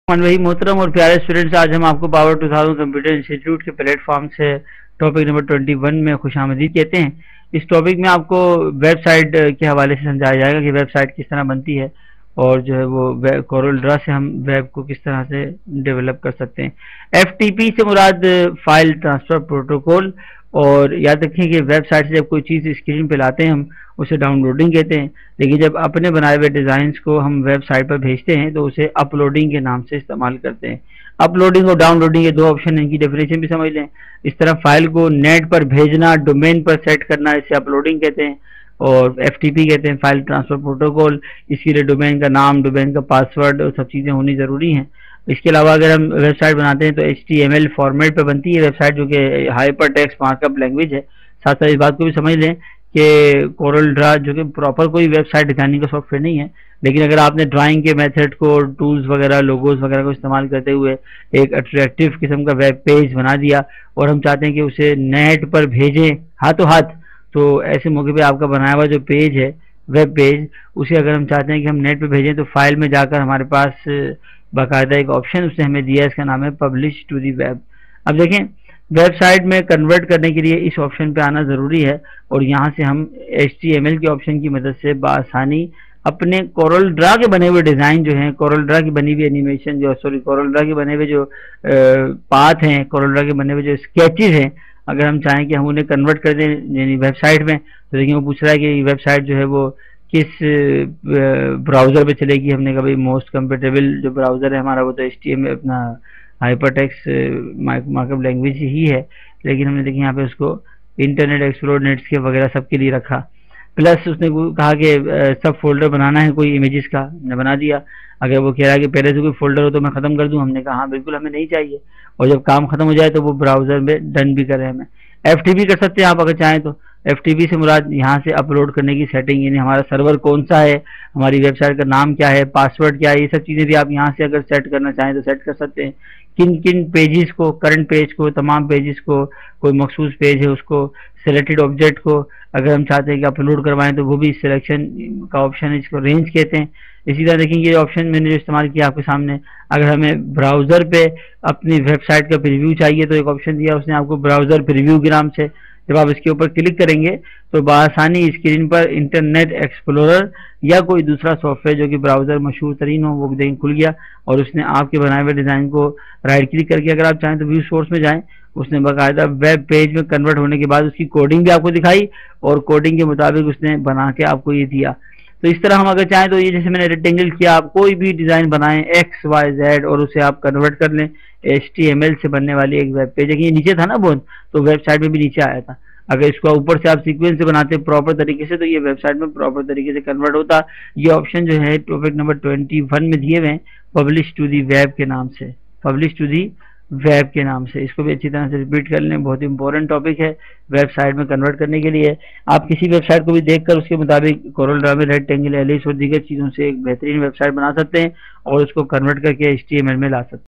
वही मोहतरम और प्यारे स्टूडेंट्स, आज हम आपको पावर 2000 कंप्यूटर इंस्टीट्यूट के प्लेटफॉर्म से टॉपिक नंबर 21 में खुशामदीद कहते हैं। इस टॉपिक में आपको वेबसाइट के हवाले से समझाया जाएगा कि वेबसाइट किस तरह बनती है और जो है वो कोरल ड्रा से हम वेब को किस तरह से डेवलप कर सकते हैं। FTP से मुराद फाइल ट्रांसफ़र प्रोटोकॉल, और याद रखें कि वेबसाइट से जब कोई चीज़ स्क्रीन पे लाते हैं हम उसे डाउनलोडिंग कहते हैं, लेकिन जब अपने बनाए हुए डिज़ाइंस को हम वेबसाइट पर भेजते हैं तो उसे अपलोडिंग के नाम से इस्तेमाल करते हैं। अपलोडिंग और डाउनलोडिंग ये दो ऑप्शन हैं, इनकी डेफिनेशन भी समझ लें। इस तरह फाइल को नेट पर भेजना, डोमेन पर सेट करना, इसे अपलोडिंग कहते हैं। और FTP कहते हैं फाइल ट्रांसफ़र प्रोटोकॉल। इसके लिए डोमेन का नाम, डोमेन का पासवर्ड और सब चीज़ें होनी ज़रूरी हैं। इसके अलावा अगर हम वेबसाइट बनाते हैं तो HTML फॉर्मेट पे बनती है वेबसाइट, जो कि हाइपर टेक्स्ट मार्कअप लैंग्वेज है। साथ साथ इस बात को भी समझ लें कि कोरल ड्रा जो कि प्रॉपर कोई वेबसाइट डिजाइनिंग का सॉफ्टवेयर नहीं है, लेकिन अगर आपने ड्राइंग के मेथड को, टूल्स वगैरह, लोगोज वगैरह को इस्तेमाल करते हुए एक अट्रैक्टिव किस्म का वेब पेज बना दिया और हम चाहते हैं कि उसे नेट पर भेजें हाथों हाथ, तो ऐसे मौके पे आपका बनाया हुआ जो पेज है, वेब पेज, उसे अगर हम चाहते हैं कि हम नेट पे भेजें तो फाइल में जाकर हमारे पास बाकायदा एक ऑप्शन उसने हमें दिया है, इसका नाम है पब्लिश टू दी वेब। अब देखें, वेबसाइट में कन्वर्ट करने के लिए इस ऑप्शन पे आना ज़रूरी है और यहाँ से हम HTML के ऑप्शन की मदद से बआसानी अपने कोरल ड्रा के बने हुए डिज़ाइन जो हैं, कोरल ड्रा की बनी हुई एनिमेशन जो कोरल ड्रा के बने हुए जो पाथ हैं, कोरल ड्रा के बने हुए जो स्केचेस हैं, अगर हम चाहें कि हम उन्हें कन्वर्ट कर दें यानी वेबसाइट में, तो देखिए वो पूछ रहा है कि वेबसाइट जो है वो किस ब्राउज़र पे चलेगी। हमने कहा भाई मोस्ट कंफर्टेबल जो ब्राउज़र है हमारा वो तो HTML अपना हाइपरटेक्स्ट मार्कअप लैंग्वेज ही है, लेकिन हमने देखिए यहाँ पे उसको इंटरनेट एक्सप्लोरर, नेट्सकेप वगैरह सबके लिए रखा। प्लस उसने कहा कि सब फोल्डर बनाना है कोई इमेजेस का, हमने बना दिया। अगर वो कह रहा है कि पहले से कोई फोल्डर हो तो मैं ख़त्म कर दूं, हमने कहा हाँ बिल्कुल हमें नहीं चाहिए, और जब काम ख़त्म हो जाए तो वो ब्राउज़र में डन भी करे हमें। FTP कर सकते हैं आप अगर चाहें तो। FTP से मुराद यहाँ से अपलोड करने की सेटिंग, यानी हमारा सर्वर कौन सा है, हमारी वेबसाइट का नाम क्या है, पासवर्ड क्या है, ये सब चीज़ें भी आप यहाँ से अगर सेट करना चाहें तो सेट कर सकते हैं। किन किन पेजेस को, करंट पेज को, तमाम पेजेस को, कोई मखसूस पेज है उसको, सिलेक्टेड ऑब्जेक्ट को अगर हम चाहते हैं कि अपलोड करवाएं तो वो भी सिलेक्शन का ऑप्शन है, इसको रेंज कहते हैं। इसी तरह देखेंगे ये ऑप्शन मैंने जो इस्तेमाल किया आपके सामने, अगर हमें ब्राउज़र पे अपनी वेबसाइट का प्रीव्यू चाहिए तो एक ऑप्शन दिया उसने आपको ब्राउज़र प्रीव्यू के नाम से। जब आप इसके ऊपर क्लिक करेंगे तो बआसानी स्क्रीन पर इंटरनेट एक्सप्लोरर या कोई दूसरा सॉफ्टवेयर जो कि ब्राउज़र मशहूर तरीन हो वो देखें खुल गया, और उसने आपके बनाए हुए डिज़ाइन को राइट क्लिक करके अगर आप चाहें तो व्यू सोर्स में जाएं, उसने बाकायदा वेब पेज में कन्वर्ट होने के बाद उसकी कोडिंग भी आपको दिखाई और कोडिंग के मुताबिक उसने बना के आपको ये दिया। तो इस तरह हम अगर चाहें तो ये जैसे मैंने रेक्टेंगल किया, आप कोई भी डिज़ाइन बनाएं XYZ और उसे आप कन्वर्ट कर लें HTML से बनने वाली एक वेब पेज। ये नीचे था ना बहुत, तो वेबसाइट में भी नीचे आया था। अगर इसको ऊपर से आप सीक्वेंस से बनाते प्रॉपर तरीके से तो ये वेबसाइट में प्रॉपर तरीके से कन्वर्ट होता। ये ऑप्शन जो है टॉपिक नंबर 21 में दिए हुए हैं, पब्लिश टू दी वेब के नाम से, पब्लिश टू दी वेब के नाम से। इसको भी अच्छी तरह से रिपीट कर लें, बहुत इंपॉर्टेंट टॉपिक है वेबसाइट में कन्वर्ट करने के लिए। आप किसी वेबसाइट को भी देखकर उसके मुताबिक कोरल ड्रा में रेक्टेंगल, एलिस और दीगर चीज़ों से एक बेहतरीन वेबसाइट बना सकते हैं और उसको कन्वर्ट करके HTML में ला सकते हैं।